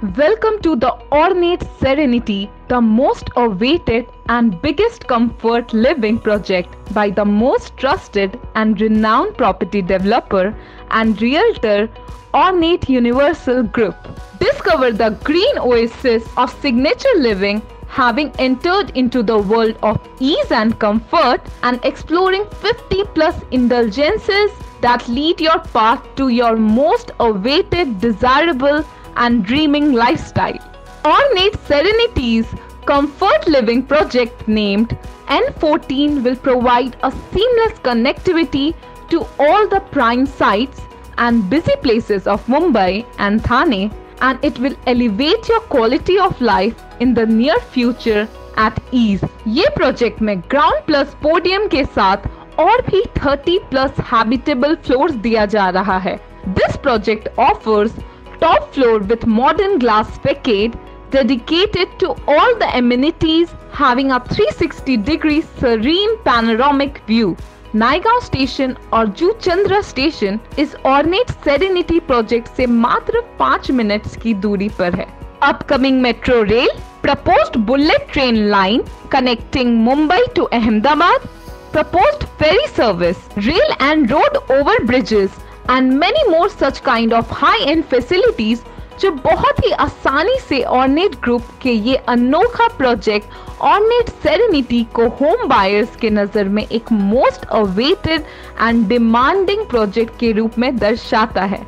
Welcome to the Ornate Serenity, the most awaited and biggest comfort living project by the most trusted and renowned property developer and realtor Ornate Universal Group. Discover the green oasis of signature living, having entered into the world of ease and comfort and exploring 50 plus indulgences that lead your path to your most awaited, desirable and dreaming lifestyle. Ornate Serenity's comfort living project named N14 will provide a seamless connectivity to all the prime sites and busy places of Mumbai and Thane, and it will elevate your quality of life in the near future at ease. ये project में ground plus podium के साथ और भी 30 plus habitable floors दिया जा रहा है. This project offers top floor with modern glass facade dedicated to all the amenities, having a 360-degree serene panoramic view. Naigaon station और जूचंद्रा स्टेशन इस ऑर्नेट सेरेनिटी प्रोजेक्ट से मात्र 5 मिनट्स की दूरी पर है. Upcoming metro rail, proposed bullet train line connecting Mumbai to Ahmedabad, proposed ferry service, rail and road over bridges and many more such kind of high-end facilities जो बहुत ही आसानी से ऑर्नेट ग्रुप के ये अनोखा प्रोजेक्ट ऑर्नेट सेरेनिटी को होम बायर्स के नजर में एक most awaited and demanding project के रूप में दर्शाता है.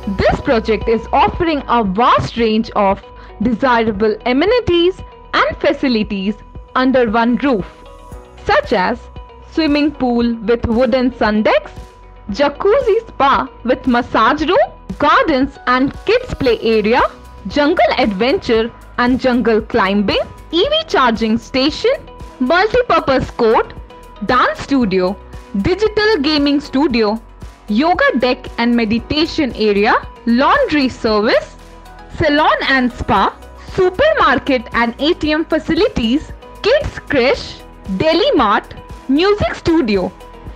This project is offering a vast range of desirable amenities and facilities under one roof, such as swimming pool with wooden sun decks, jacuzzi spa with massage room, gardens and kids play area, jungle adventure and jungle climbing, EV charging station, multi-purpose court, dance studio, digital gaming studio, yoga deck and meditation area, laundry service, salon and spa, supermarket and ATM facilities, kids creche, deli mart, music studio,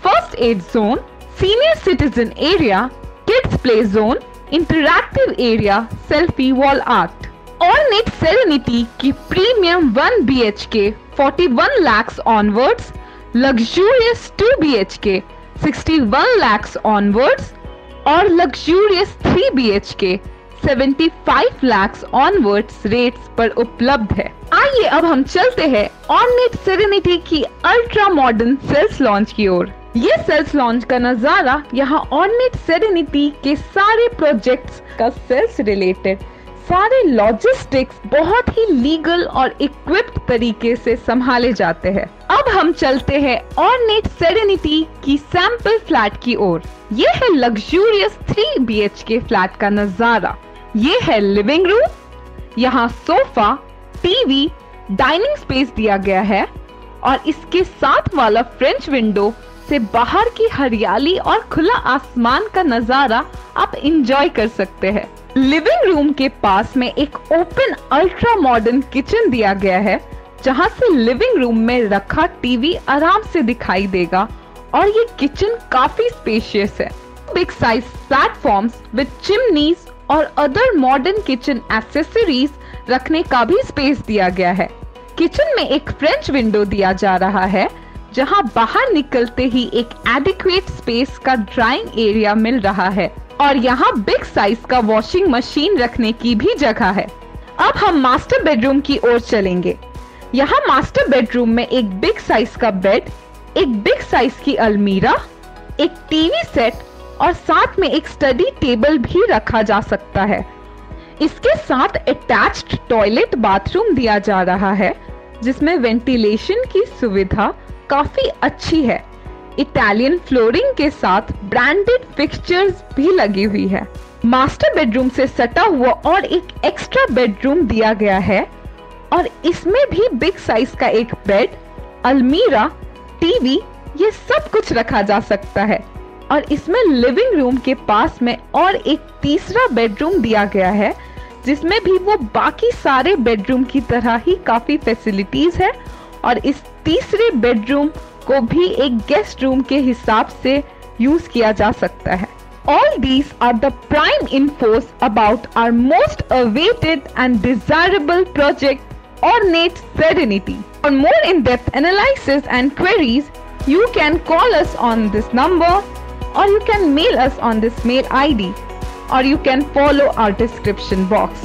first aid zone, senior citizen area, kids play zone, interactive area, selfie wall art. Ornate Serenity की premium 1 BHK 41 lakhs onwards, luxurious 2 BHK 61 lakhs onwards और luxurious 3 BHK 75 lakhs onwards rates पर उपलब्ध है. आइए अब हम चलते हैं ऑर्नेट सेरेनिटी की अल्ट्रा मॉडर्न सेल्स लॉन्च की ओर. ये सेल्स लॉन्च का नजारा यहाँ ऑर्नेट सेरेनिटी के सारे प्रोजेक्ट्स का सेल्स रिलेटेड सारे लॉजिस्टिक्स बहुत ही लीगल और इक्विप्ड तरीके से संभाले जाते हैं. अब हम चलते हैं ऑर्नेट सेरेनिटी की सैंपल फ्लैट की ओर. ये है लग्जूरियस 3 BHK फ्लैट का नजारा. ये है लिविंग रूम. यहाँ सोफा, टीवी, डाइनिंग स्पेस दिया गया है और इसके साथ वाला फ्रेंच विंडो से बाहर की हरियाली और खुला आसमान का नजारा आप एंजॉय कर सकते हैं. लिविंग रूम के पास में एक ओपन अल्ट्रा मॉडर्न किचन दिया गया है, जहां से लिविंग रूम में रखा टीवी आराम से दिखाई देगा और ये किचन काफी स्पेशियस है. Big size platforms with chimneys और अदर मॉडर्न किचन एक्सेसरीज रखने का भी स्पेस दिया गया है. किचन में एक फ्रेंच विंडो दिया जा रहा है, जहां बाहर निकलते ही एक एडिक्वेट स्पेस का ड्राइंग एरिया मिल रहा है और यहाँ बिग साइज का वॉशिंग मशीन रखने की भी जगह है. अब हम मास्टर बेडरूम की ओर चलेंगे. यहाँ मास्टर बेडरूम में एक बिग साइज का बेड, एक बिग साइज की अलमीरा, एक टीवी सेट और साथ में एक स्टडी टेबल भी रखा जा सकता है. इसके साथ अटैच्ड टॉयलेट बाथरूम दिया जा रहा है, जिसमें वेंटिलेशन की सुविधा काफी अच्छी है. इटालियन फ्लोरिंग के साथ ब्रांडेड फिक्सचर्स भी लगी हुई है. मास्टर बेडरूम से सटा हुआ और एक एक्स्ट्रा बेडरूम दिया गया है और इसमें भी बिग साइज का एक बेड, अलमीरा, टीवी ये सब कुछ रखा जा सकता है. और इसमें लिविंग रूम के पास में और एक तीसरा बेडरूम दिया गया है, जिसमें भी वो बाकी सारे बेडरूम की तरह ही काफी फैसिलिटीज है और इस तीसरे बेडरूम को भी एक गेस्ट रूम के हिसाब से यूज किया जा सकता है. All these are the prime infos about our most awaited and desirable project, Ornate Serenity. For more in-depth analysis and queries, you can call us on this number, or you can mail us on this mail ID, or you can follow our description box.